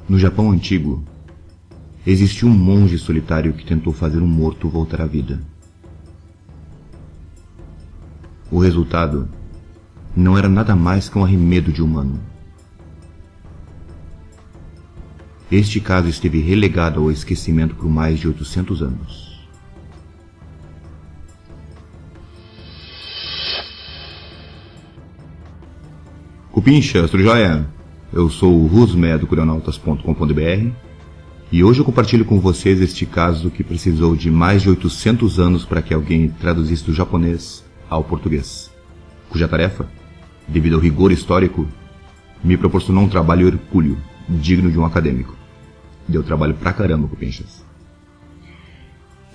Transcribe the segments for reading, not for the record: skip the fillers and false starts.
No Japão antigo, existiu um monge solitário que tentou fazer um morto voltar à vida. O resultado não era nada mais que um arremedo de humano. Este caso esteve relegado ao esquecimento por mais de 800 anos. Cupincha, tudo jóia? Eu sou o Rusmé do Curionautas.com.br e hoje eu compartilho com vocês este caso que precisou de mais de 800 anos para que alguém traduzisse do japonês ao português, cuja tarefa, devido ao rigor histórico, me proporcionou um trabalho hercúleo, digno de um acadêmico. Deu trabalho pra caramba, Cupinchas.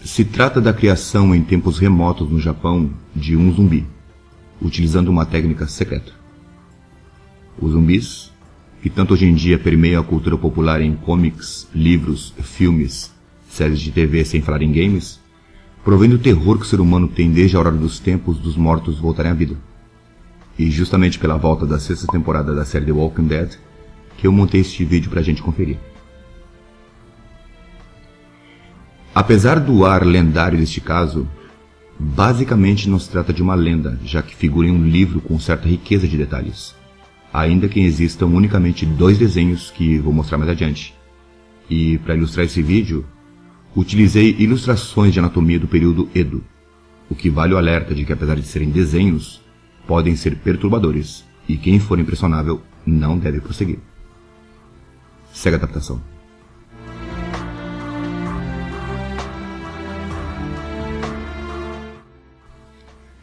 Se trata da criação em tempos remotos no Japão de um zumbi, utilizando uma técnica secreta. Os zumbis, que tanto hoje em dia permeiam a cultura popular em comics, livros, filmes, séries de TV, sem falar em games, provém do terror que o ser humano tem desde a hora dos tempos dos mortos voltarem à vida. E justamente pela volta da 6ª temporada da série The Walking Dead, que eu montei este vídeo pra gente conferir. Apesar do ar lendário deste caso, basicamente não se trata de uma lenda, já que figura em um livro com certa riqueza de detalhes, ainda que existam unicamente 2 desenhos que vou mostrar mais adiante. E para ilustrar esse vídeo, utilizei ilustrações de anatomia do período Edo, o que vale o alerta de que, apesar de serem desenhos, podem ser perturbadores, e quem for impressionável não deve prosseguir. Segue a adaptação.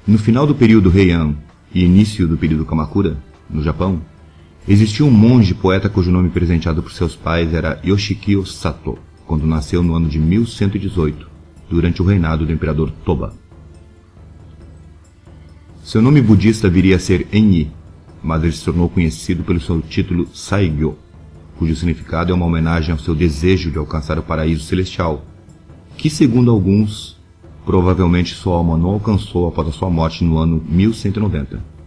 No final do período Heian e início do período Kamakura, no Japão, existia um monge poeta cujo nome presenteado por seus pais era Yoshikyo Sato, quando nasceu no ano de 1118, durante o reinado do imperador Toba. Seu nome budista viria a ser Enyi, mas ele se tornou conhecido pelo seu título Saigyo, cujo significado é uma homenagem ao seu desejo de alcançar o paraíso celestial, que, segundo alguns, provavelmente sua alma não alcançou após a sua morte no ano 1190.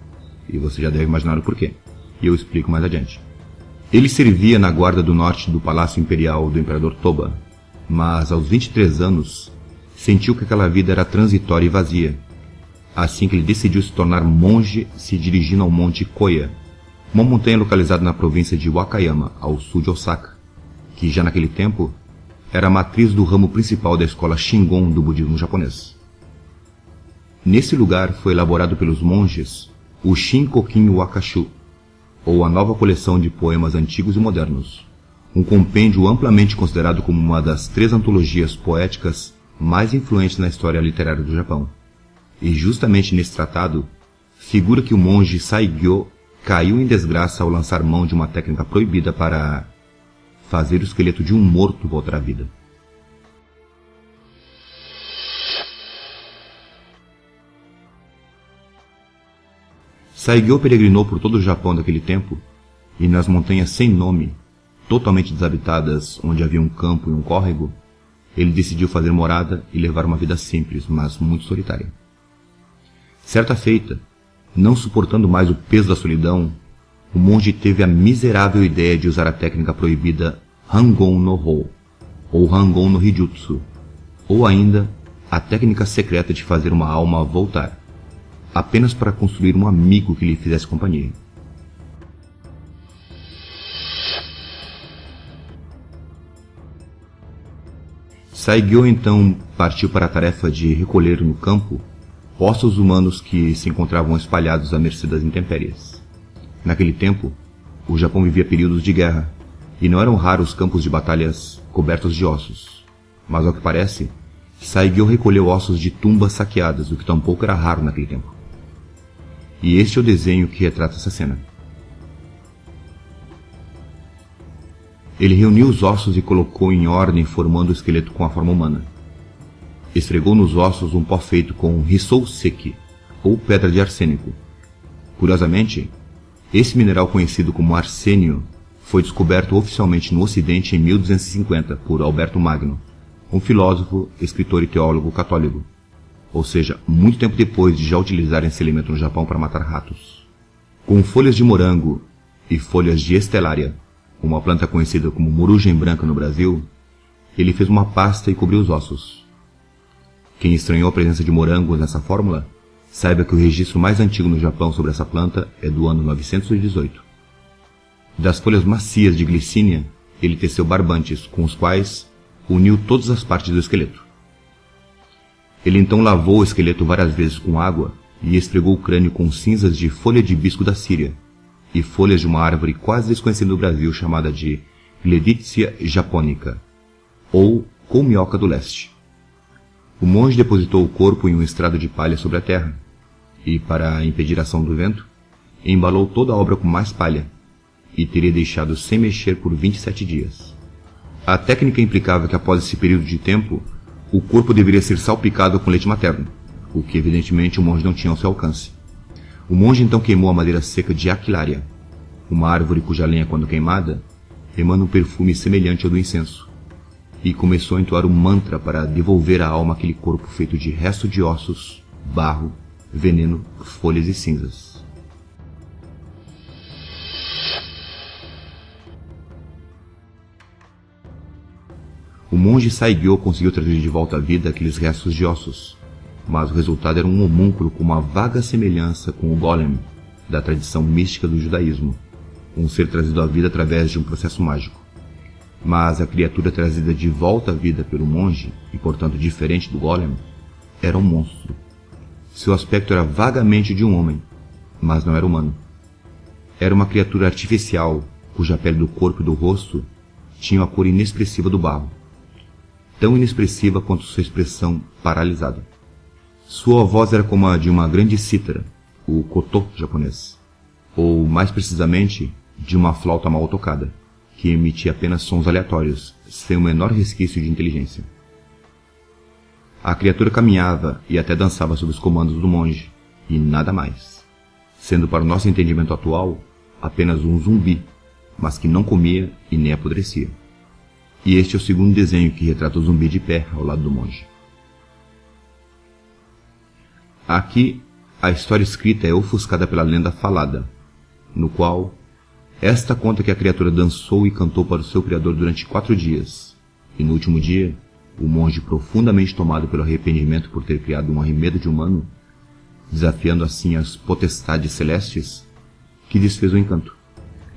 E você já deve imaginar o porquê, e eu explico mais adiante. Ele servia na guarda do norte do Palácio Imperial do Imperador Toba, mas aos 23 anos sentiu que aquela vida era transitória e vazia, assim que ele decidiu se tornar monge se dirigindo ao Monte Koya, uma montanha localizada na província de Wakayama, ao sul de Osaka, que já naquele tempo era a matriz do ramo principal da escola Shingon do budismo japonês. Nesse lugar foi elaborado pelos monges o Shinkokin Wakashu, ou a nova coleção de poemas antigos e modernos, um compêndio amplamente considerado como uma das 3 antologias poéticas mais influentes na história literária do Japão. E justamente nesse tratado, figura que o monge Saigyo caiu em desgraça ao lançar mão de uma técnica proibida para fazer o esqueleto de um morto voltar à vida. Saigyo peregrinou por todo o Japão daquele tempo, e nas montanhas sem nome, totalmente desabitadas, onde havia um campo e um córrego, ele decidiu fazer morada e levar uma vida simples, mas muito solitária. Certa feita, não suportando mais o peso da solidão, o monge teve a miserável ideia de usar a técnica proibida Hangon no Ho, ou Hangon no Hijutsu, ou ainda a técnica secreta de fazer uma alma voltar, apenas para construir um amigo que lhe fizesse companhia. Saigyo então partiu para a tarefa de recolher no campo ossos humanos que se encontravam espalhados à mercê das intempéries. Naquele tempo, o Japão vivia períodos de guerra, e não eram raros campos de batalhas cobertos de ossos. Mas, ao que parece, Saigyo recolheu ossos de tumbas saqueadas, o que tampouco era raro naquele tempo. E este é o desenho que retrata essa cena. Ele reuniu os ossos e colocou em ordem, formando o esqueleto com a forma humana. Esfregou nos ossos um pó feito com Hisouseki, ou pedra de arsênico. Curiosamente, esse mineral conhecido como arsênio foi descoberto oficialmente no Ocidente em 1250 por Alberto Magno, um filósofo, escritor e teólogo católico, ou seja, muito tempo depois de já utilizarem esse elemento no Japão para matar ratos. Com folhas de morango e folhas de estelária, uma planta conhecida como morugem branca no Brasil, ele fez uma pasta e cobriu os ossos. Quem estranhou a presença de morangos nessa fórmula, saiba que o registro mais antigo no Japão sobre essa planta é do ano 918. Das folhas macias de glicínia, ele teceu barbantes, com os quais uniu todas as partes do esqueleto. Ele então lavou o esqueleto várias vezes com água e esfregou o crânio com cinzas de folha de hibisco da Síria e folhas de uma árvore quase desconhecida no Brasil chamada de Gleditsia japonica, ou colmioca do leste. O monge depositou o corpo em um estrado de palha sobre a terra e, para impedir a ação do vento, embalou toda a obra com mais palha e teria deixado sem mexer por 27 dias. A técnica implicava que após esse período de tempo, o corpo deveria ser salpicado com leite materno, o que evidentemente o monge não tinha ao seu alcance. O monge então queimou a madeira seca de Aquilária, uma árvore cuja lenha, quando queimada, emana um perfume semelhante ao do incenso, e começou a entoar um mantra para devolver à alma aquele corpo feito de resto de ossos, barro, veneno, folhas e cinzas. O monge Saigyo conseguiu trazer de volta à vida aqueles restos de ossos, mas o resultado era um homúnculo com uma vaga semelhança com o Golem, da tradição mística do judaísmo, um ser trazido à vida através de um processo mágico. Mas a criatura trazida de volta à vida pelo monge, e portanto diferente do Golem, era um monstro. Seu aspecto era vagamente de um homem, mas não era humano. Era uma criatura artificial, cuja pele do corpo e do rosto tinha a cor inexpressiva do barro, tão inexpressiva quanto sua expressão paralisada. Sua voz era como a de uma grande cítara, o koto japonês, ou, mais precisamente, de uma flauta mal tocada, que emitia apenas sons aleatórios, sem o menor resquício de inteligência. A criatura caminhava e até dançava sob os comandos do monge, e nada mais, sendo para o nosso entendimento atual apenas um zumbi, mas que não comia e nem apodrecia. E este é o segundo desenho que retrata o zumbi de pé ao lado do monge. Aqui, a história escrita é ofuscada pela lenda falada, no qual esta conta que a criatura dançou e cantou para o seu criador durante 4 dias, e no último dia, o monge, profundamente tomado pelo arrependimento por ter criado um arremedo de humano, desafiando assim as potestades celestes, que desfez o encanto,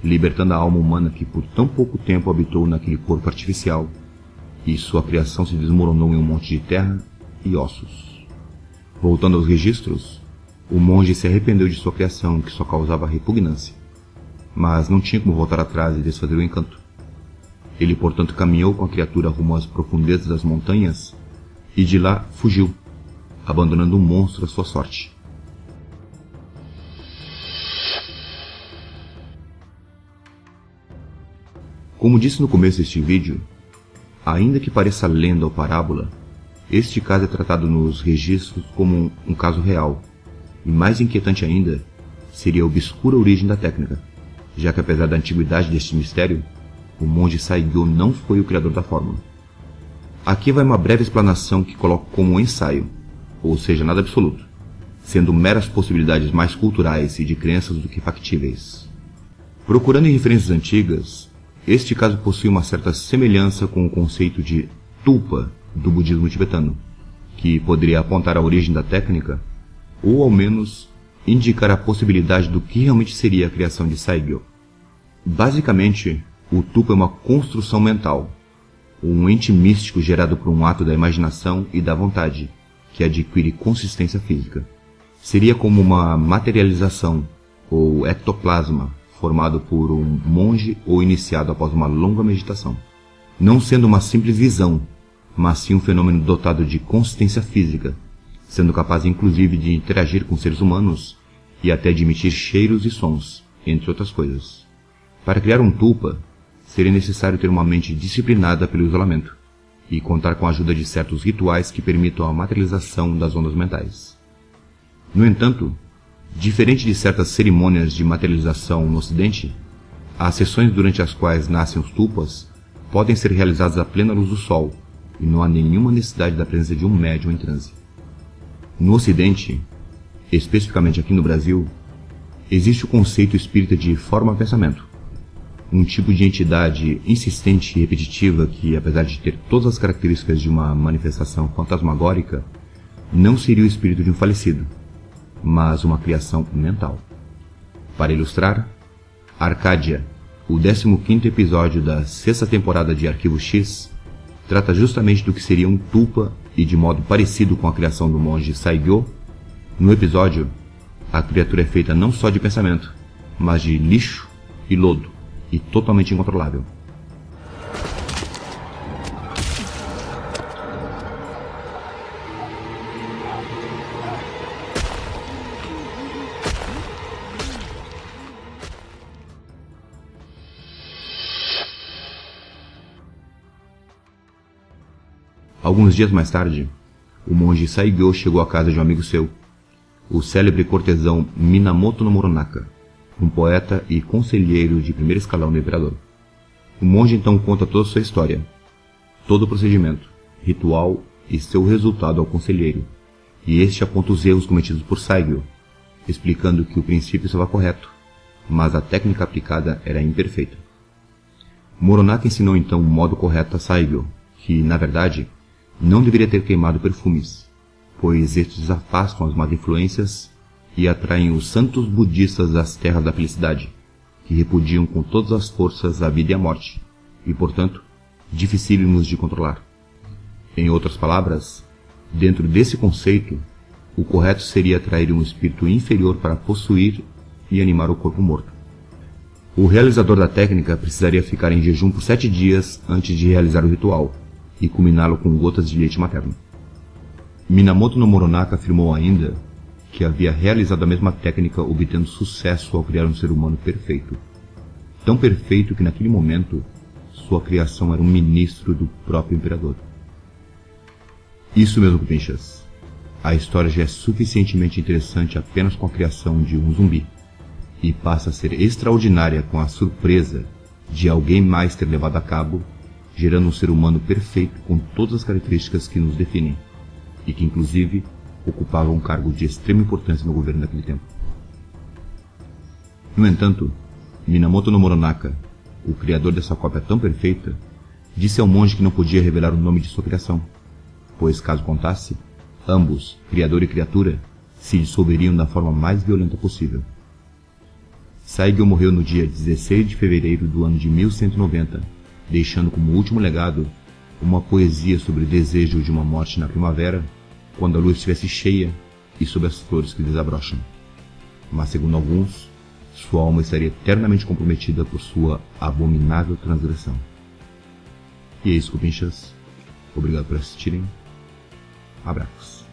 libertando a alma humana que por tão pouco tempo habitou naquele corpo artificial, e sua criação se desmoronou em um monte de terra e ossos. Voltando aos registros, o monge se arrependeu de sua criação, que só causava repugnância, mas não tinha como voltar atrás e desfazer o encanto. Ele, portanto, caminhou com a criatura rumo às profundezas das montanhas e de lá fugiu, abandonando o monstro à sua sorte. Como disse no começo deste vídeo, ainda que pareça lenda ou parábola, este caso é tratado nos registros como um caso real, e mais inquietante ainda seria a obscura origem da técnica, já que apesar da antiguidade deste mistério, o monge Saigyo não foi o criador da fórmula. Aqui vai uma breve explanação que coloco como um ensaio, ou seja, nada absoluto, sendo meras possibilidades mais culturais e de crenças do que factíveis. Procurando em referências antigas, este caso possui uma certa semelhança com o conceito de tulpa do budismo tibetano, que poderia apontar a origem da técnica, ou ao menos indicar a possibilidade do que realmente seria a criação de Saigyo. Basicamente, o tulpa é uma construção mental, um ente místico gerado por um ato da imaginação e da vontade, que adquire consistência física. Seria como uma materialização, ou ectoplasma, formado por um monge ou iniciado após uma longa meditação. Não sendo uma simples visão, mas sim um fenômeno dotado de consistência física, sendo capaz inclusive de interagir com seres humanos e até de emitir cheiros e sons, entre outras coisas. Para criar um tulpa, seria necessário ter uma mente disciplinada pelo isolamento e contar com a ajuda de certos rituais que permitam a materialização das ondas mentais. No entanto, diferente de certas cerimônias de materialização no Ocidente, as sessões durante as quais nascem os tulpas podem ser realizadas à plena luz do sol e não há nenhuma necessidade da presença de um médium em transe. No Ocidente, especificamente aqui no Brasil, existe o conceito espírita de forma-pensamento, um tipo de entidade insistente e repetitiva que, apesar de ter todas as características de uma manifestação fantasmagórica, não seria o espírito de um falecido, mas uma criação mental. Para ilustrar, Arcádia, o 15º episódio da 6ª temporada de Arquivo X, trata justamente do que seria um tulpa e de modo parecido com a criação do monge Saigyo. No episódio, a criatura é feita não só de pensamento, mas de lixo e lodo, e totalmente incontrolável. Alguns dias mais tarde, o monge Saigyo chegou à casa de um amigo seu, o célebre cortesão Minamoto no Moronaka, um poeta e conselheiro de primeiro escalão do imperador. O monge então conta toda a sua história, todo o procedimento, ritual e seu resultado ao conselheiro, e este aponta os erros cometidos por Saigyo, explicando que o princípio estava correto, mas a técnica aplicada era imperfeita. Moronaka ensinou então o modo correto a Saigyo, que, na verdade, não deveria ter queimado perfumes, pois estes afastam as más influências e atraem os santos budistas das terras da felicidade, que repudiam com todas as forças a vida e a morte, e, portanto, dificílimos de controlar. Em outras palavras, dentro desse conceito, o correto seria atrair um espírito inferior para possuir e animar o corpo morto. O realizador da técnica precisaria ficar em jejum por 7 dias antes de realizar o ritual, e culminá-lo com gotas de leite materno. Minamoto no Moronaka afirmou ainda que havia realizado a mesma técnica obtendo sucesso ao criar um ser humano perfeito. Tão perfeito que naquele momento sua criação era um ministro do próprio imperador. Isso mesmo, Cupinchas. A história já é suficientemente interessante apenas com a criação de um zumbi, e passa a ser extraordinária com a surpresa de alguém mais ter levado a cabo, gerando um ser humano perfeito com todas as características que nos definem, e que inclusive ocupava um cargo de extrema importância no governo daquele tempo. No entanto, Minamoto no Moronaka, o criador dessa cópia tão perfeita, disse ao monge que não podia revelar o nome de sua criação, pois caso contasse, ambos, criador e criatura, se dissolveriam da forma mais violenta possível. Saigyo morreu no dia 16 de fevereiro do ano de 1190, deixando como último legado uma poesia sobre o desejo de uma morte na primavera, quando a lua estivesse cheia e sob as flores que desabrocham. Mas, segundo alguns, sua alma estaria eternamente comprometida por sua abominável transgressão. E é isso, Cupinchas. Obrigado por assistirem. Abraços.